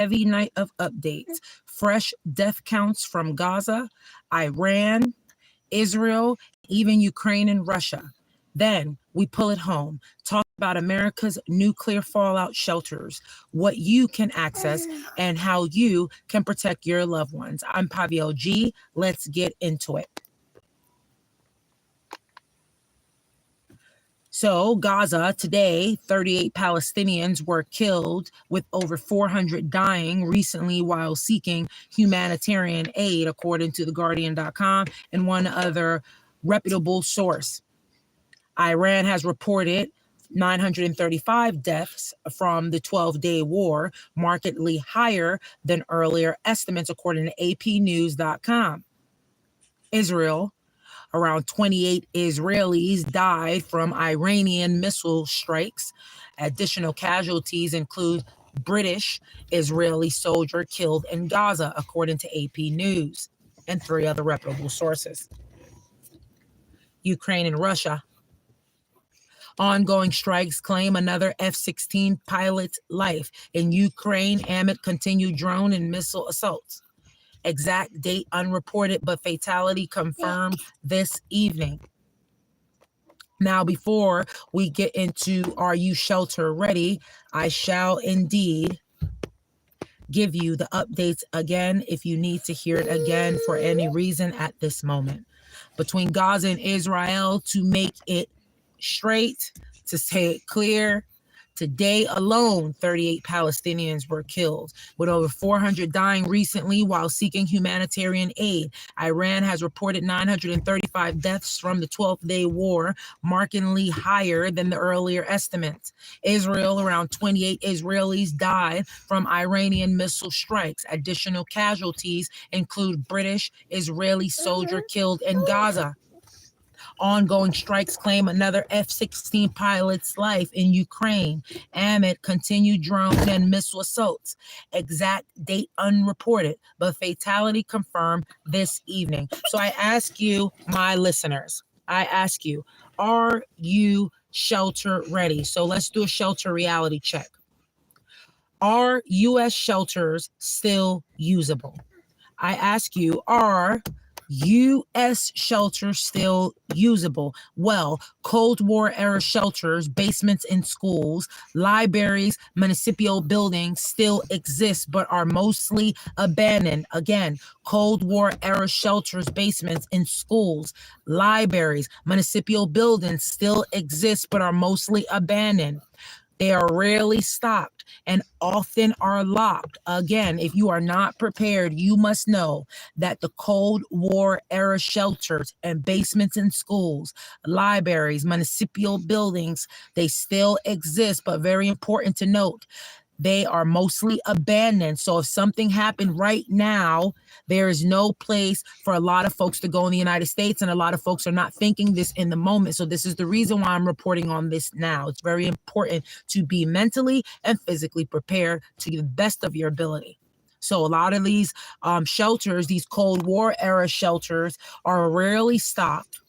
heavy night of updates. Fresh death counts from Gaza, Iran, Israel, even Ukraine and Russia. Then we pull it home, talk about America's nuclear fallout shelters, what you can access, and how you can protect your loved ones. I'm Paviel G. Let's get into it. So Gaza today, 38 Palestinians were killed with over 400 dying recently while seeking humanitarian aid, according to TheGuardian.com and one other reputable source. Iran has reported 935 deaths from the 12-day war, markedly higher than earlier estimates, according to APnews.com. Israel, around 28 Israelis died from Iranian missile strikes. Additional casualties include British Israeli soldier killed in Gaza, according to AP News and 3 other reputable sources. Ukraine and Russia. Ongoing strikes claim another F-16 pilot's life. In Ukraine, amid continued drone and missile assaults. Exact date unreported, but fatality confirmed this evening. Now, before we get into Are You Shelter Ready, I shall indeed give you the updates again if you need to hear it again for any reason at this moment. Between Gaza and Israel, to make it straight, to say it clear, today alone, 38 Palestinians were killed, with over 400 dying recently while seeking humanitarian aid. Iran has reported 935 deaths from the 12th-day war, markedly higher than the earlier estimates. Israel, around 28 Israelis died from Iranian missile strikes. Additional casualties include British Israeli soldier killed in Gaza. Ongoing strikes claim another F-16 pilot's life in Ukraine amid continued drone and missile assaults. Exact date unreported, but fatality confirmed this evening. So I ask you, my listeners, are you shelter ready? So let's do a shelter reality check. Are U.S. shelters still usable? I ask you, are U.S. shelters still usable? Well, Cold War era shelters, basements in schools, libraries, municipal buildings still exist, but are mostly abandoned. Again, Cold War era shelters, basements in schools, libraries, municipal buildings still exist, but are mostly abandoned. They are rarely stocked and often are locked. Again, if you are not prepared, you must know that the Cold War era shelters and basements in schools, libraries, municipal buildings, they still exist, but very important to note, they are mostly abandoned. So if something happened right now, there is no place for a lot of folks to go in the United States, and a lot of folks are not thinking this in the moment. So this is the reason why I'm reporting on this now. It's very important to be mentally and physically prepared to the best of your ability. So a lot of these shelters, these Cold War era shelters, are rarely stocked.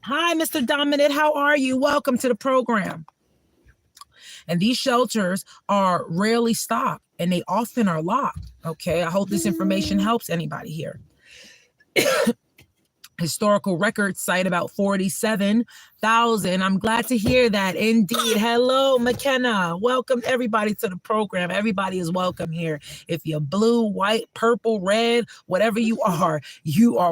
Hi, Mr. Dominic, how are you? Welcome to the program. And these shelters are rarely stocked, and they often are locked. Okay, I hope this information helps anybody here. Historical records cite about 47,000. I'm glad to hear that. Indeed. Hello, McKenna. Welcome everybody to the program. Everybody is welcome here. If you're blue, white, purple, red, whatever you are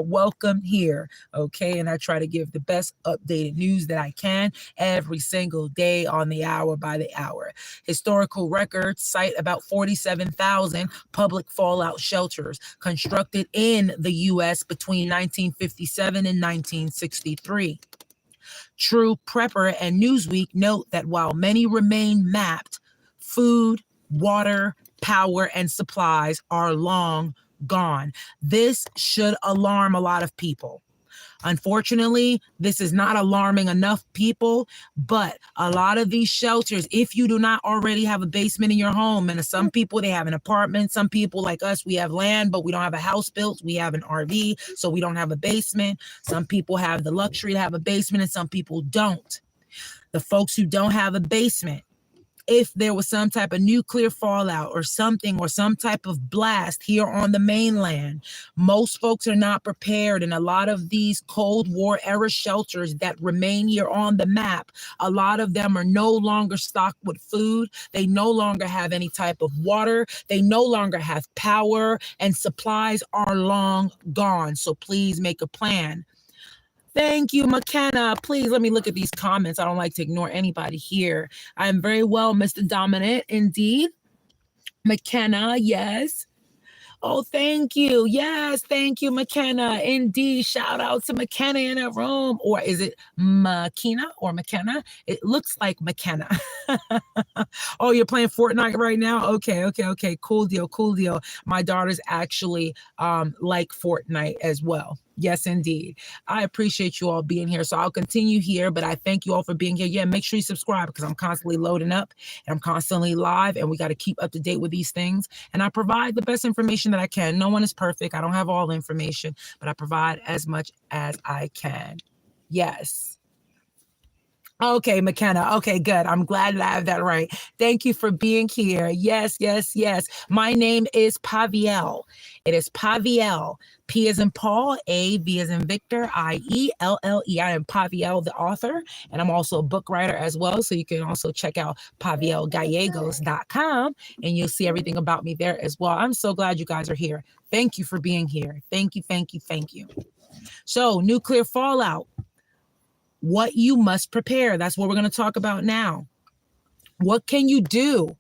welcome here. Okay. And I try to give the best updated news that I can every single day on the hour by the hour. Historical records cite about 47,000 public fallout shelters constructed in the U.S. between 1957 and 1963. True Prepper and Newsweek note that while many remain mapped, food, water, power, and supplies are long gone. This should alarm a lot of people. Unfortunately, this is not alarming enough people, but a lot of these shelters, if you do not already have a basement in your home, and some people, they have an apartment. Some people like us, we have land, but we don't have a house built. We have an RV, so we don't have a basement. Some people have the luxury to have a basement, and some people don't. The folks who don't have a basement, if there was some type of nuclear fallout or something, or some type of blast here on the mainland. Most folks are not prepared, and a lot of these Cold War era shelters that remain here on the map, a lot of them are no longer stocked with food. They no longer have any type of water. They no longer have power, and supplies are long gone. So please make a plan. Thank you, McKenna. Please let me look at these comments. I don't like to ignore anybody here. I am very well, Mr. Dominant. Indeed. McKenna, yes. Oh, thank you. Yes, thank you, McKenna. Indeed. Shout out to McKenna in the room. Or is it McKenna or McKenna? It looks like McKenna. Oh, you're playing Fortnite right now? Okay. Cool deal. My daughters actually like Fortnite as well. Yes, indeed. I appreciate you all being here. So I'll continue here, but I thank you all for being here. Yeah, make sure you subscribe, because I'm constantly loading up and I'm constantly live, and we got to keep up to date with these things. And I provide the best information that I can. No one is perfect. I don't have all the information, but I provide as much as I can. Yes. Okay, McKenna. Okay, good. I'm glad that I have that right. Thank you for being here. Yes. My name is Pavielle. It is Pavielle. P as in Paul, A, V as in Victor, I-E-L-L-E. I am Pavielle, the author, and I'm also a book writer as well. So you can also check out paviellegallegos.com, and you'll see everything about me there as well. I'm so glad you guys are here. Thank you for being here. Thank you. So, nuclear fallout. What you must prepare. That's what we're going to talk about now. What can you do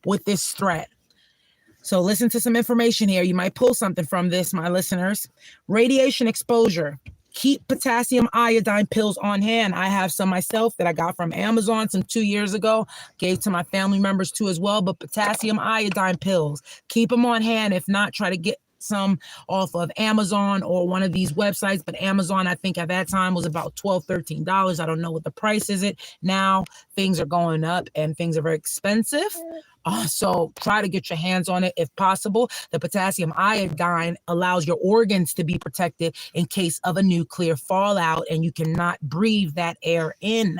with this threat? So listen to some information here. You might pull something from this, my listeners. Radiation exposure. Keep potassium iodine pills on hand. I have some myself that I got from Amazon some 2 years ago. Gave to my family members too as well. But potassium iodine pills, keep them on hand. If not, try to get some off of Amazon or one of these websites. But Amazon, I think at that time, was about $12, $13. I don't know what the price is it now. Things are going up and things are very expensive. So try to get your hands on it if possible. The potassium iodine allows your organs to be protected in case of a nuclear fallout, and you cannot breathe that air in.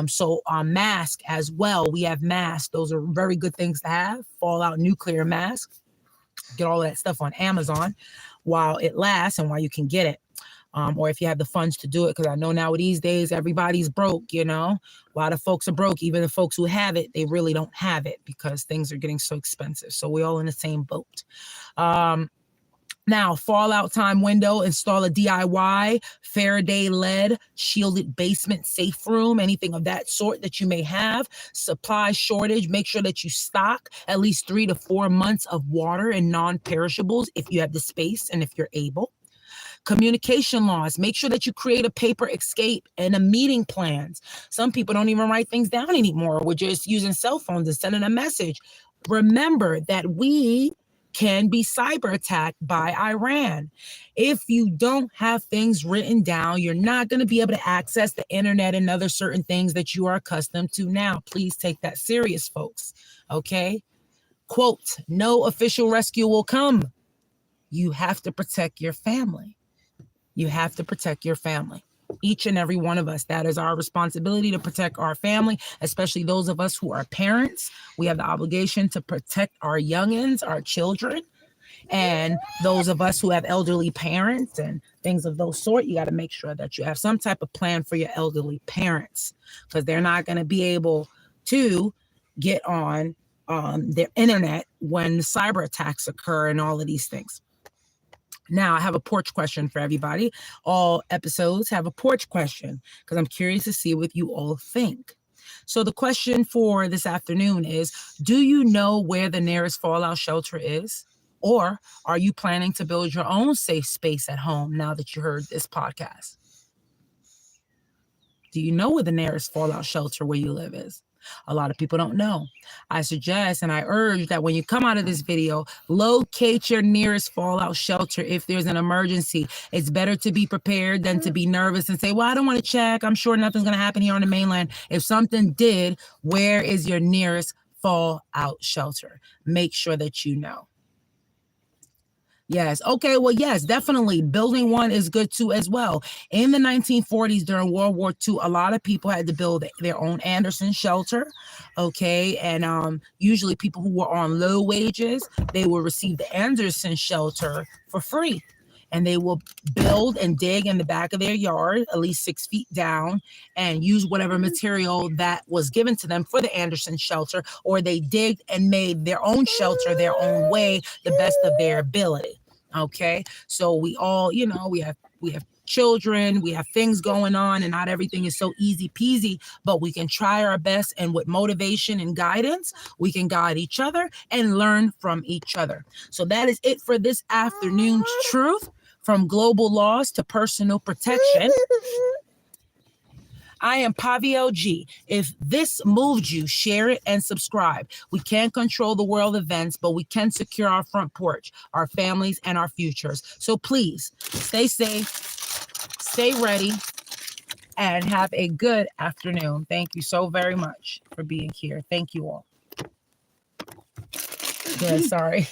So mask as well. We have masks. Those are very good things to have. Fallout nuclear mask. Get all of that stuff on Amazon while it lasts and while you can get it. Or if you have the funds to do it, because I know now these days everybody's broke, you know. A lot of folks are broke. Even the folks who have it, they really don't have it because things are getting so expensive. So we're all in the same boat. Now, fallout time window, install a DIY Faraday lead shielded basement safe room, anything of that sort that you may have. Supply shortage, make sure that you stock at least 3 to 4 months of water and non-perishables if you have the space and if you're able. Communication laws, make sure that you create a paper escape and a meeting plans. Some people don't even write things down anymore. We're just using cell phones and sending a message. Remember that we can be cyber attacked by Iran. If you don't have things written down, you're not going to be able to access the internet and other certain things that you are accustomed to now. Please take that serious, folks. Okay? Quote, no official rescue will come. You have to protect your family. You have to protect your family. Each and every one of us. That is our responsibility, to protect our family, especially those of us who are parents. We have the obligation to protect our youngins, our children, and those of us who have elderly parents and things of those sort. You got to make sure that you have some type of plan for your elderly parents, because they're not going to be able to get on their internet when cyber attacks occur and all of these things. Now, I have a porch question for everybody. All episodes have a porch question because I'm curious to see what you all think. So the question for this afternoon is, do you know where the nearest fallout shelter is? Or are you planning to build your own safe space at home now that you heard this podcast? Do you know where the nearest fallout shelter where you live is? A lot of people don't know. I suggest and I urge that when you come out of this video, locate your nearest fallout shelter if there's an emergency. It's better to be prepared than to be nervous and say, well, I don't want to check. I'm sure nothing's going to happen here on the mainland. If something did, where is your nearest fallout shelter? Make sure that you know. Yes. Okay. Well, yes, definitely. Building one is good too, as well. In the 1940s, during World War II, a lot of people had to build their own Anderson shelter. Okay. And usually people who were on low wages, they will receive the Anderson shelter for free. And they will build and dig in the back of their yard, at least 6 feet down, and use whatever material that was given to them for the Anderson shelter, or they digged and made their own shelter their own way, the best of their ability. Okay. So we all, we have children, we have things going on, and not everything is so easy peasy, but we can try our best, and with motivation and guidance, we can guide each other and learn from each other. So that is it for this afternoon's truth. From global laws to personal protection, I am Pavio G. If this moved you, share it and subscribe. We can't control the world events, but we can secure our front porch, our families, and our futures. So please stay safe, stay ready, and have a good afternoon. Thank you so very much for being here. Thank you all. Good, sorry.